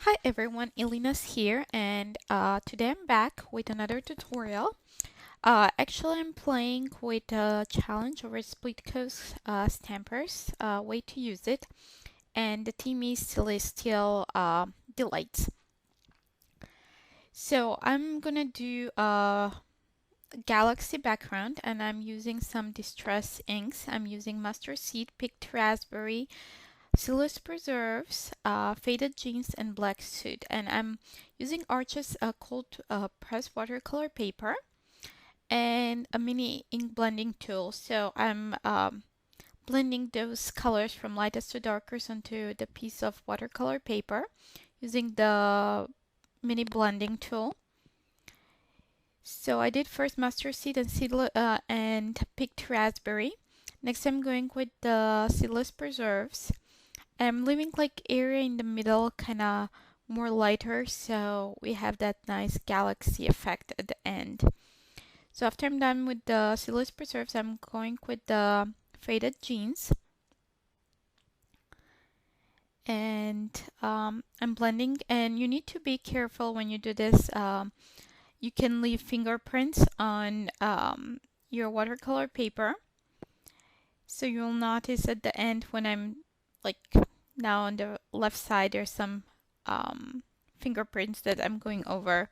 Hi everyone, Elena's here, and today I'm back with another tutorial. Actually, I'm playing with a challenge over Splitcoast Stampers, way to use it, and the theme is Celestial Delights. So I'm gonna do a galaxy background, and I'm using some distress inks. I'm using mustard seed, picked raspberry, Silas Preserves, Faded Jeans, and Black Suit. And I'm using Arches cold pressed watercolor paper and a mini ink blending tool. So I'm blending those colors from lightest to darkest onto the piece of watercolor paper using the mini blending tool. So I did first mustard seed and picked raspberry. Next I'm going with the Seedless Preserves. I'm leaving like area in the middle kind of more lighter, so we have that nice galaxy effect at the end. So after I'm done with the Seedless Preserves, I'm going with the Faded Jeans. And I'm blending, and you need to be careful when you do this. You can leave fingerprints on your watercolor paper. So you'll notice at the end when I'm like now on the left side, there's some fingerprints that I'm going over.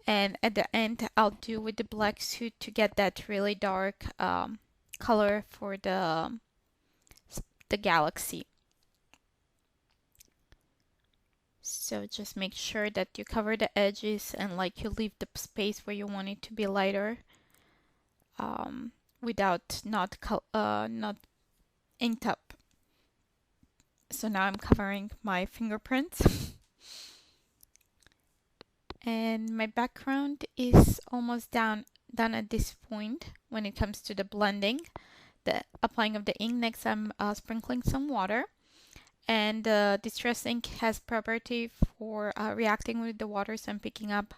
And at the end, I'll do with the black suit to get that really dark color for the galaxy. So just make sure that you cover the edges and like you leave the space where you want it to be lighter without not inked up. So now I'm covering my fingerprints. And my background is almost done at this point when it comes to the blending, the applying of the ink. Next I'm sprinkling some water, and the distress ink has property for reacting with the water, so I'm picking up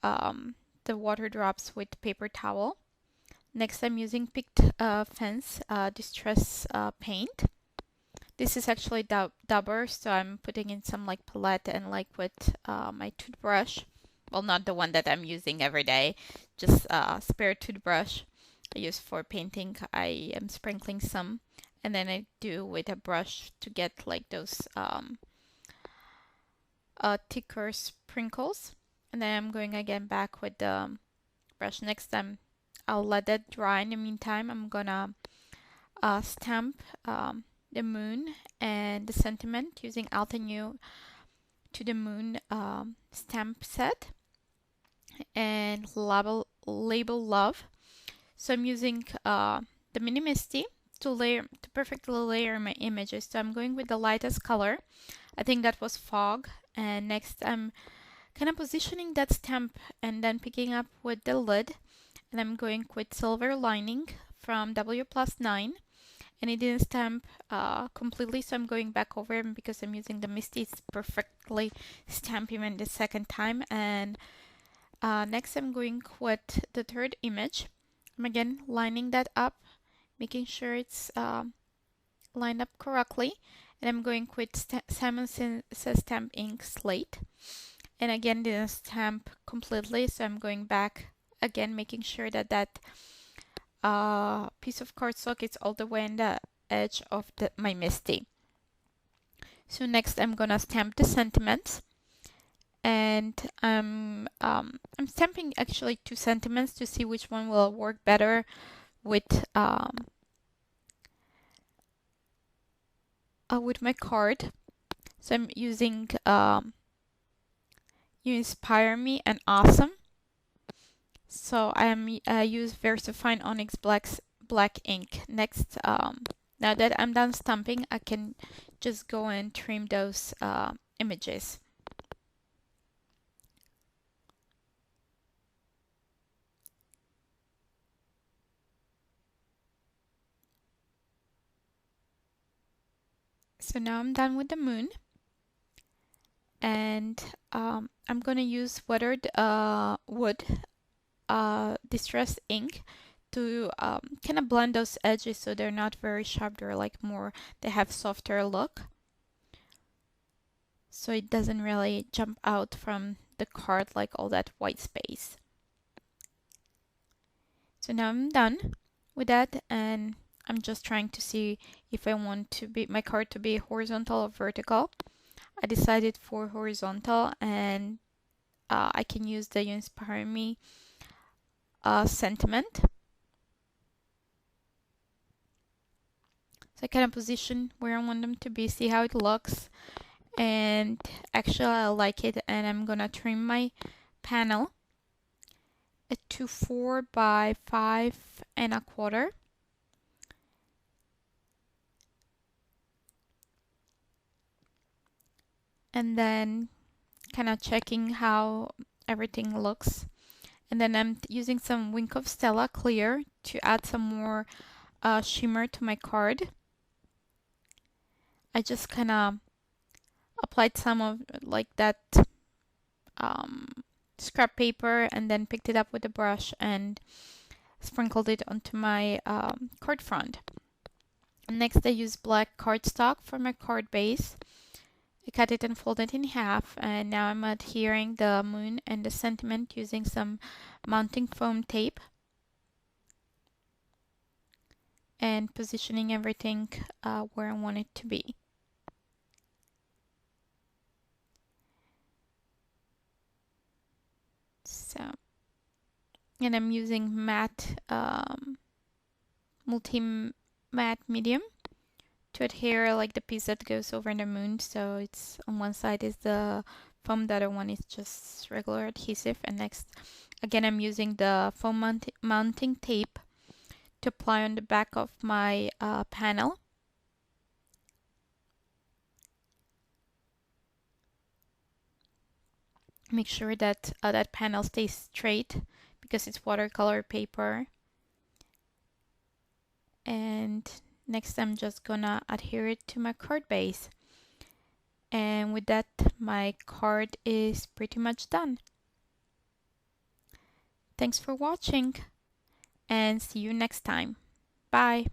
the water drops with paper towel. Next I'm using picked fence distress paint. This is actually dauber, so I'm putting in some like palette and like with my toothbrush. Well, not the one that I'm using every day, just a spare toothbrush I use for painting. I am sprinkling some, and then I do with a brush to get like those thicker sprinkles. And then I'm going again back with the brush. Next time I'll let that dry. In the meantime, I'm gonna stamp the moon and the sentiment using Altenew to the moon stamp set and label love. So I'm using the MINI MISTI to perfectly layer my images. So I'm going with the lightest color. I think that was fog. And next I'm kind of positioning that stamp and then picking up with the lid, and I'm going with silver lining from W+9. And it didn't stamp completely, so I'm going back over, and because I'm using the MISTI, it's perfectly stamped even the second time. And next I'm going with the third image. I'm again lining that up, making sure it's lined up correctly, and I'm going with Simon Says Stamp Ink Slate, and again didn't stamp completely, so I'm going back again, making sure that that piece of cardstock is all the way on the edge of my MISTI. So next I'm gonna stamp the sentiments, and I'm stamping actually 2 sentiments to see which one will work better with my card. So I'm using You Inspire Me and Awesome. So I use VersaFine Onyx black ink. Next, now that I'm done stamping, I can just go and trim those images. So now I'm done with the moon, and I'm gonna use weathered wood distress ink to kind of blend those edges so they're not very sharp. They're like more, they have softer look. so it doesn't really jump out from the card like all that white space. So now I'm done with that, and I'm just trying to see if I want to be my card to be horizontal or vertical. I decided for horizontal, and I can use the Inspire Me sentiment. So I kind of position where I want them to be, see how it looks, and actually I like it, and I'm gonna trim my panel to 4 by 5 1/4. And then kind of checking how everything looks. And then I'm using some Wink of Stella clear to add some more shimmer to my card. I just kind of applied some of like that scrap paper and then picked it up with a brush and sprinkled it onto my card front. Next, I use black cardstock for my card base. I cut it and fold it in half, and now I'm adhering the moon and the sentiment using some mounting foam tape and positioning everything where I want it to be. So, and I'm using matte, multi-matte medium to adhere like the piece that goes over the moon. So it's on one side is the foam, the other one is just regular adhesive. And next, again, I'm using the foam mounting tape to apply on the back of my panel. Make sure that that panel stays straight because it's watercolor paper. And next I'm just gonna adhere it to my card base. And with that, my card is pretty much done. Thanks for watching, and see you next time. Bye.